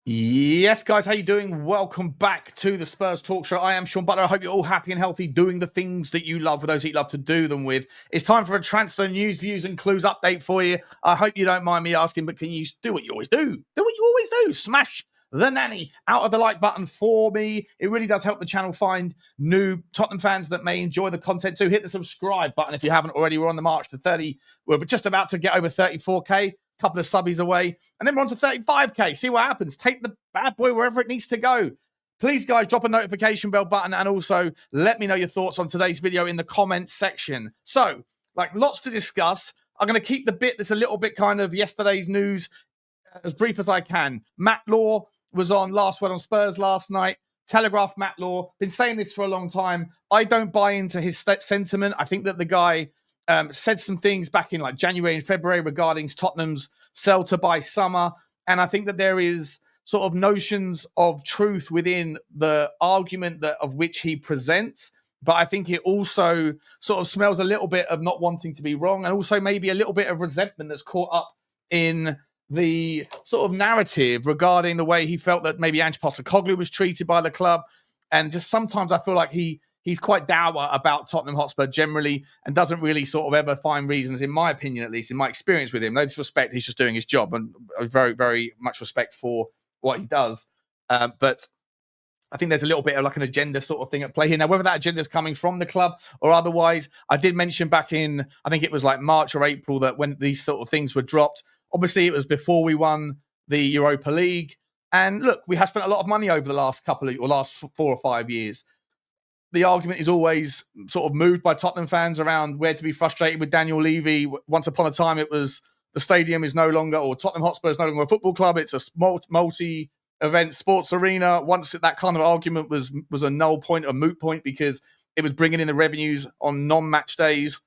Yes, guys, how you doing? Welcome back to the Spurs Talk Show. I am Sean Butler. I hope you're all happy and healthy, doing the things that you love, for those that you love to do them with. It's time for a transfer news, views, and clues update for you. I hope you don't mind me asking, but can you do what you always do? Do what you always do. Smash the nanny out of the like button for me. It really does help the channel find new Tottenham fans that may enjoy the content too. Hit the subscribe button if you haven't already. We're on the march to 30. We're just about to get over 34K. Couple of subbies away, and then we're on to 35K. See what happens. Take the bad boy wherever it needs to go. Please, guys, drop a notification bell button and also let me know your thoughts on today's video in the comments section. So, lots to discuss. I'm going to keep the bit that's a little bit kind of yesterday's news as brief as I can. Matt Law was on Last Word on Spurs last night. Telegraph Matt Law. Been saying this for a long time. I don't buy into his sentiment. I think that the guy said some things back in January and February regarding Tottenham's sell to buy summer. And I think that there is sort of notions of truth within the argument of which he presents. But I think it also sort of smells a little bit of not wanting to be wrong, and also maybe a little bit of resentment that's caught up in the sort of narrative regarding the way he felt that maybe Ange Postecoglou was treated by the club. And just sometimes I feel like he's quite dour about Tottenham Hotspur generally, and doesn't really sort of ever find reasons, in my opinion, at least in my experience with him. No disrespect, he's just doing his job, and very, very much respect for what he does. But I think there's a little bit of an agenda sort of thing at play here. Now, whether that agenda is coming from the club or otherwise, I did mention back in, I think it was March or April, that when these sort of things were dropped, obviously it was before we won the Europa League. And look, we have spent a lot of money over the last last 4 or 5 years. The argument is always sort of moved by Tottenham fans around where to be frustrated with Daniel Levy. Once upon a time, it was the stadium is no longer, or Tottenham Hotspur is no longer a football club. It's a multi-event sports arena. Once that kind of argument was a null point, a moot point, because it was bringing in the revenues on non-match days.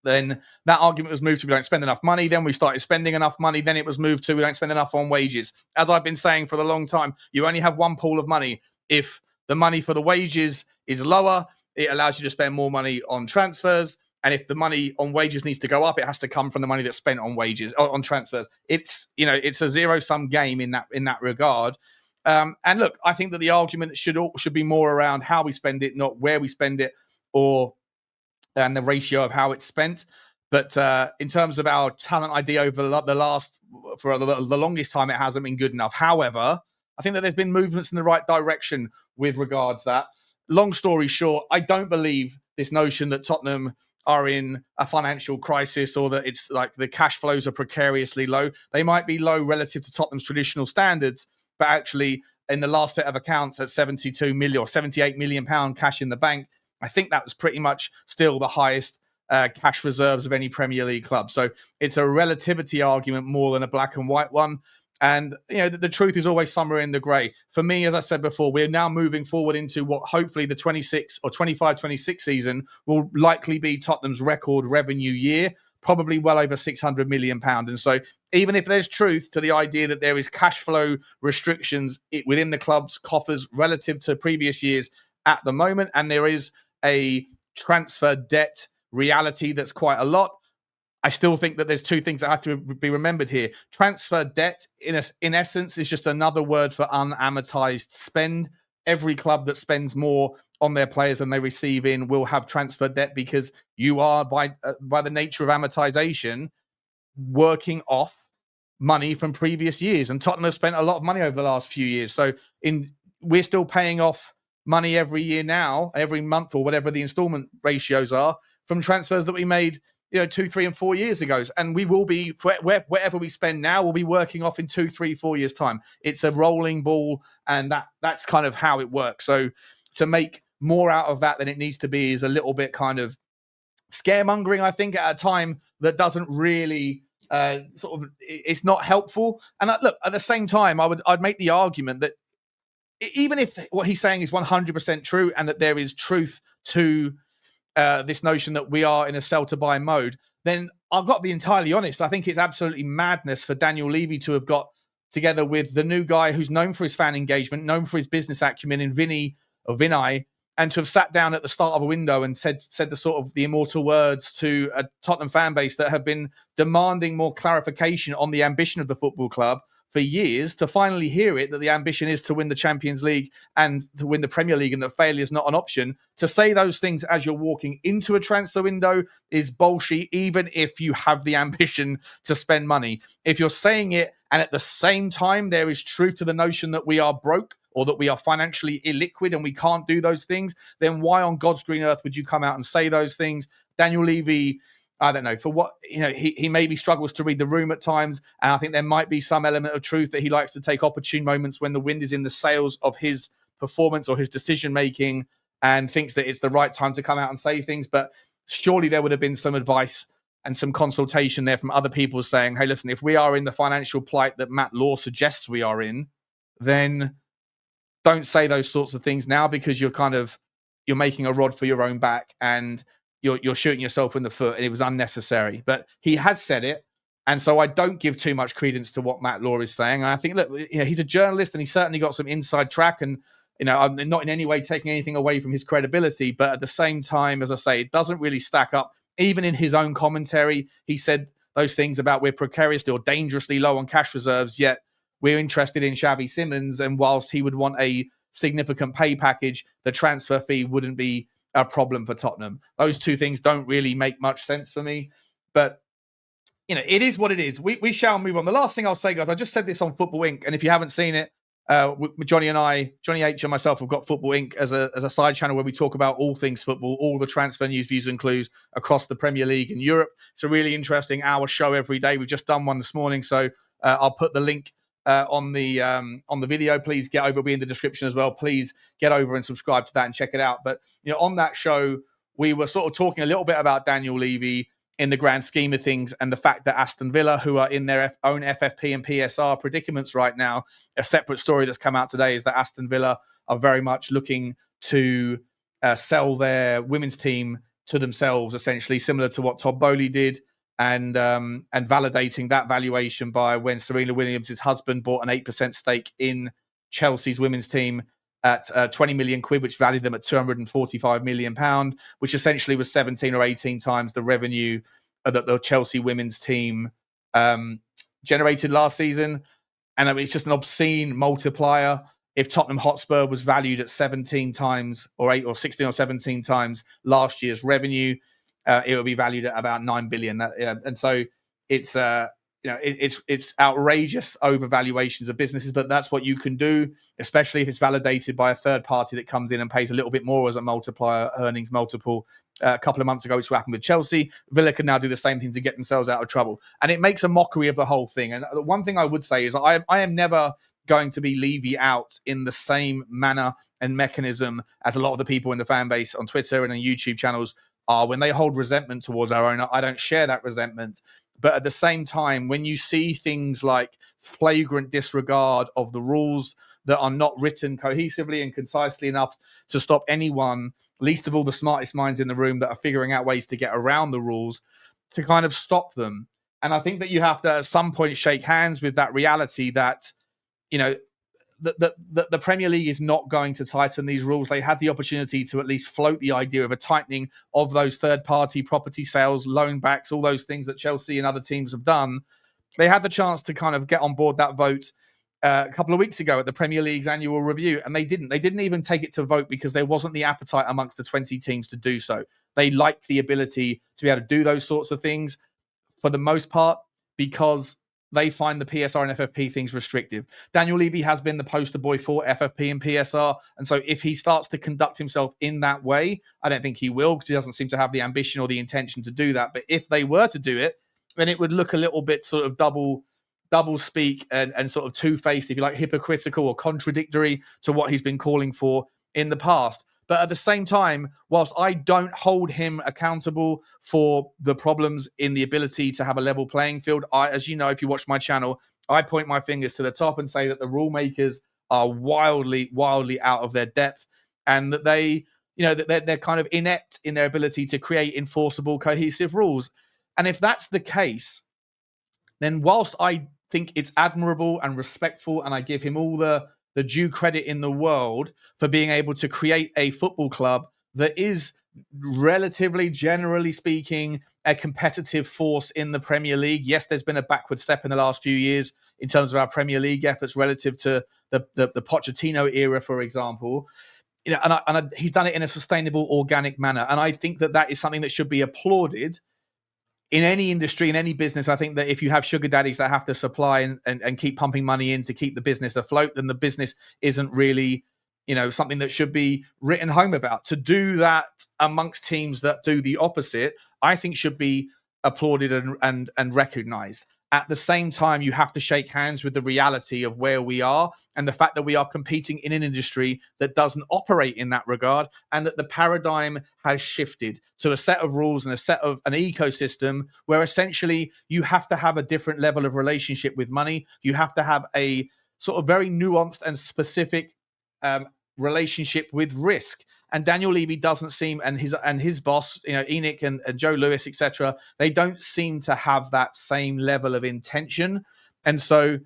Then that argument was moved to we don't spend enough money. Then we started spending enough money. Then it was moved to we don't spend enough on wages. As I've been saying for a long time, you only have one pool of money. If the money for the wages is lower, it allows you to spend more money on transfers. And if the money on wages needs to go up, it has to come from the money that's spent on wages, on transfers. It's a zero-sum game in that regard. And look, I think that the argument should be more around how we spend it, not where we spend it, and the ratio of how it's spent. But in terms of our talent ID over for the longest time, it hasn't been good enough. However, I think that there's been movements in the right direction with regards to that. Long story short, I don't believe this notion that Tottenham are in a financial crisis, or that it's the cash flows are precariously low. They might be low relative to Tottenham's traditional standards, but actually in the last set of accounts at 72 million or 78 million pound cash in the bank, I think that was pretty much still the highest cash reserves of any Premier League club. So it's a relativity argument more than a black and white one. And, the truth is always somewhere in the grey. For me, as I said before, we're now moving forward into what hopefully the 26 or 25-26 season will likely be Tottenham's record revenue year, probably well over £600 million. And so even if there's truth to the idea that there is cash flow restrictions within the club's coffers relative to previous years at the moment, and there is a transfer debt reality that's quite a lot, I still think that there's two things that have to be remembered here. Transfer debt, in essence, is just another word for unamortized spend. Every club that spends more on their players than they receive in will have transfer debt, because you are, by the nature of amortization, working off money from previous years. And Tottenham has spent a lot of money over the last few years. So we're still paying off money every year now, every month, or whatever the installment ratios are, from transfers that we made 2, 3, and 4 years ago. And we will be, whatever we spend now, we'll be working off in 2, 3, 4 years' time. It's a rolling ball, and that's kind of how it works. So to make more out of that than it needs to be is a little bit kind of scaremongering, I think, at a time that doesn't really it's not helpful. And look, at the same time, I'd make the argument that even if what he's saying is 100% true, and that there is truth to this notion that we are in a sell to buy mode, then I've got to be entirely honest. I think it's absolutely madness for Daniel Levy to have got together with the new guy who's known for his fan engagement, known for his business acumen in Vinay, and to have sat down at the start of a window and said the sort of the immortal words to a Tottenham fan base that have been demanding more clarification on the ambition of the football club for years to finally hear it, that the ambition is to win the Champions League and to win the Premier League and that failure is not an option. To say those things as you're walking into a transfer window is bullshit, even if you have the ambition to spend money. If you're saying it and at the same time there is truth to the notion that we are broke or that we are financially illiquid and we can't do those things, then why on God's green earth would you come out and say those things? Daniel Levy, I don't know, for what, he maybe struggles to read the room at times. And I think there might be some element of truth that he likes to take opportune moments when the wind is in the sails of his performance or his decision-making and thinks that it's the right time to come out and say things. But surely there would have been some advice and some consultation there from other people saying, hey, listen, if we are in the financial plight that Matt Law suggests we are in, then don't say those sorts of things now, because you're making a rod for your own back and you're shooting yourself in the foot, and it was unnecessary. But he has said it, and so I don't give too much credence to what Matt Law is saying. And I think, look, he's a journalist, and he certainly got some inside track, and I'm not in any way taking anything away from his credibility. But at the same time, as I say, it doesn't really stack up. Even in his own commentary, he said those things about we're precariously or dangerously low on cash reserves, yet we're interested in Xavi Simons, and whilst he would want a significant pay package, the transfer fee wouldn't be a problem for Tottenham. Those two things don't really make much sense for me. But, it is what it is. We shall move on. The last thing I'll say, guys, I just said this on Football Inc., and if you haven't seen it, Johnny H and myself have got Football Inc. as a side channel where we talk about all things football, all the transfer news, views and clues across the Premier League and Europe. It's a really interesting hour show every day. We've just done one this morning, so I'll put the link on the video. Please get over, it'll be in the description as well. Please get over and subscribe to that and check it out. But on that show, we were sort of talking a little bit about Daniel Levy in the grand scheme of things, and the fact that Aston Villa, who are in their own FFP and PSR predicaments right now, a separate story that's come out today is that Aston Villa are very much looking to sell their women's team to themselves, essentially similar to what Todd Boehly did, and validating that valuation by when Serena Williams' husband bought an 8% stake in Chelsea's women's team at 20 million quid, which valued them at 245 million pound, which essentially was 17 or 18 times the revenue that the Chelsea women's team generated last season. And I mean, it's just an obscene multiplier. If Tottenham Hotspur was valued at 17 times or 8 or 16 or 17 times last year's revenue, it would be valued at about 9 billion. And so it's it's outrageous overvaluations of businesses, but that's what you can do, especially if it's validated by a third party that comes in and pays a little bit more as a multiplier earnings multiple. A couple of months ago, which happened with Chelsea. Villa can now do the same thing to get themselves out of trouble. And it makes a mockery of the whole thing. And the one thing I would say is I am never going to be Levy out in the same manner and mechanism as a lot of the people in the fan base on Twitter and on YouTube channels are when they hold resentment towards our own. I don't share that resentment. But at the same time, when you see things like flagrant disregard of the rules that are not written cohesively and concisely enough to stop anyone, least of all the smartest minds in the room that are figuring out ways to get around the rules, to kind of stop them. And I think that you have to at some point shake hands with that reality that, the Premier League is not going to tighten these rules. They had the opportunity to at least float the idea of a tightening of those third-party property sales, loan backs, all those things that Chelsea and other teams have done. They had the chance to kind of get on board that vote a couple of weeks ago at the Premier League's annual review, and they didn't. They didn't even take it to vote because there wasn't the appetite amongst the 20 teams to do so. They like the ability to be able to do those sorts of things for the most part because they find the PSR and FFP things restrictive. Daniel Levy has been the poster boy for FFP and PSR. And so if he starts to conduct himself in that way, I don't think he will, because he doesn't seem to have the ambition or the intention to do that. But if they were to do it, then it would look a little bit sort of double speak and sort of two-faced, if you like, hypocritical or contradictory to what he's been calling for in the past. But at the same time, whilst I don't hold him accountable for the problems in the ability to have a level playing field, as you know, if you watch my channel, I point my fingers to the top and say that the rule makers are wildly, wildly out of their depth, and that they're kind of inept in their ability to create enforceable, cohesive rules. And if that's the case, then whilst I think it's admirable and respectful, and I give him all the due credit in the world for being able to create a football club that is relatively, generally speaking, a competitive force in the Premier League. Yes, there's been a backward step in the last few years in terms of our Premier League efforts relative to the Pochettino era, for example. He's done it in a sustainable, organic manner. And I think that is something that should be applauded in any industry, in any business. I think that if you have sugar daddies that have to supply and keep pumping money in to keep the business afloat, then the business isn't really, something that should be written home about. To do that amongst teams that do the opposite, I think should be applauded and recognized. At the same time, you have to shake hands with the reality of where we are and the fact that we are competing in an industry that doesn't operate in that regard, and that the paradigm has shifted to a set of rules and a set of an ecosystem where essentially you have to have a different level of relationship with money. You have to have a sort of very nuanced and specific relationship with risk. And Daniel Levy doesn't seem, and his boss, Enoch and Joe Lewis, etc., they don't seem to have that same level of intention. And so,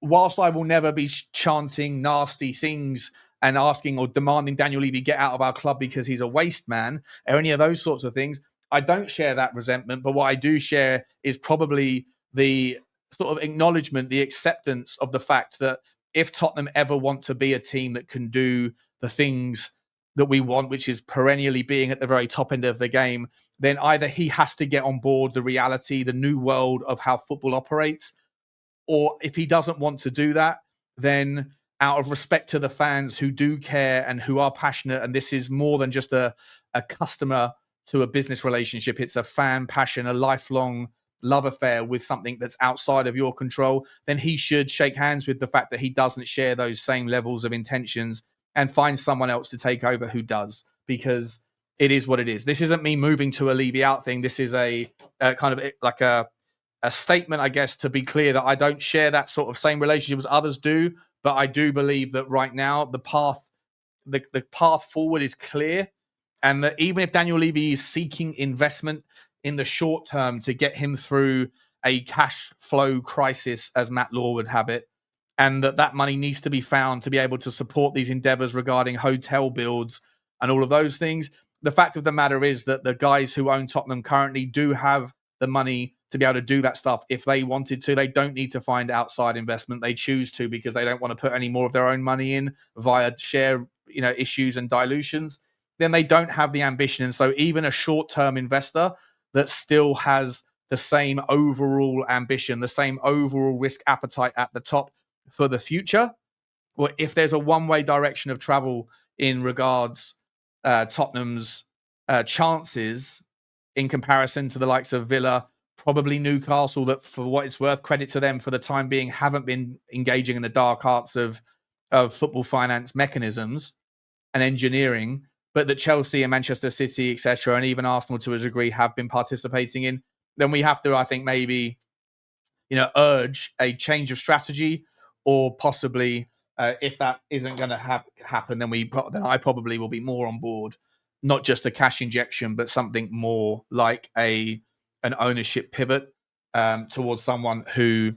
whilst I will never be chanting nasty things and asking or demanding Daniel Levy get out of our club because he's a waste man or any of those sorts of things, I don't share that resentment. But what I do share is probably the sort of acknowledgement, the acceptance of the fact that if Tottenham ever want to be a team that can do the things that we want, which is perennially being at the very top end of the game, then either he has to get on board the reality, the new world of how football operates, or if he doesn't want to do that, then out of respect to the fans who do care and who are passionate, and this is more than just a customer to a business relationship, it's a fan passion, a lifelong love affair with something that's outside of your control, then he should shake hands with the fact that he doesn't share those same levels of intentions and find someone else to take over who does, because it is what it is. This isn't me moving to a Levy out thing. This is a kind of like a statement, I guess, to be clear that I don't share that sort of same relationship as others do, but I do believe that right now the path forward is clear, and that even if Daniel Levy is seeking investment in the short term to get him through a cash flow crisis, as Matt Law would have it, and that money needs to be found to be able to support these endeavors regarding hotel builds and all of those things. The fact of the matter is that the guys who own Tottenham currently do have the money to be able to do that stuff if they wanted to. They don't need to find outside investment. They choose to because they don't want to put any more of their own money in via share, issues and dilutions. Then they don't have the ambition. And so even a short-term investor that still has the same overall ambition, the same overall risk appetite at the top for the future, well, if there's a one-way direction of travel in regards Tottenham's chances in comparison to the likes of Villa, probably Newcastle, that for what it's worth, credit to them for the time being, haven't been engaging in the dark arts of football finance mechanisms and engineering, but that Chelsea and Manchester City, etc., and even Arsenal to a degree have been participating in, then we have to, I think, maybe, urge a change of strategy, or possibly if that isn't going to happen, then I probably will be more on board, not just a cash injection, but something more like an ownership pivot towards someone who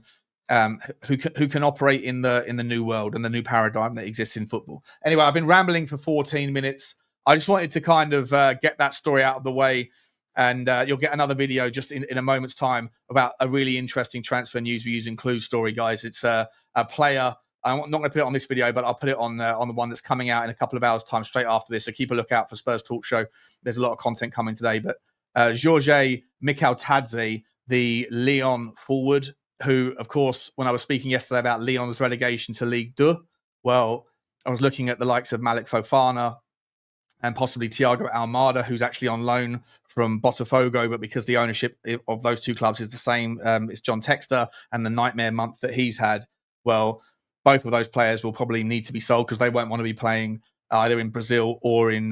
can operate in the new world and the new paradigm that exists in football. Anyway, I've been rambling for 14 minutes. I just wanted to kind of get that story out of the way. And you'll get another video just in a moment's time about a really interesting transfer news views and clues story, guys. It's a player. I'm not going to put it on this video, but I'll put it on the one that's coming out in a couple of hours' time straight after this. So keep a lookout for Spurs Talk Show. There's a lot of content coming today. But Georges Mikhailtadze, the Lyon forward, who, of course, when I was speaking yesterday about Lyon's relegation to Ligue 2, well, I was looking at the likes of Malik Fofana and possibly Thiago Almada, who's actually on loan from Botafogo, but because the ownership of those two clubs is the same, it's John Textor, and the nightmare month that he's had, well, both of those players will probably need to be sold because they won't want to be playing either in Brazil or in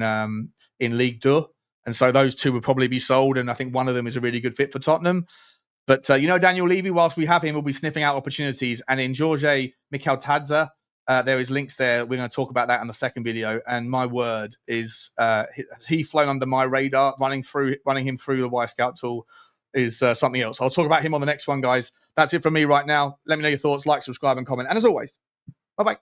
Ligue 2. And so those two would probably be sold, and I think one of them is a really good fit for Tottenham. But, Daniel Levy, whilst we have him, we'll be sniffing out opportunities. And in Georges Mikhailtadze, there is links there. We're going to talk about that in the second video. And my word is, has he flown under my radar? Running him through the Y-Scout tool is something else. I'll talk about him on the next one, guys. That's it from me right now. Let me know your thoughts. Like, subscribe, and comment. And as always, bye-bye.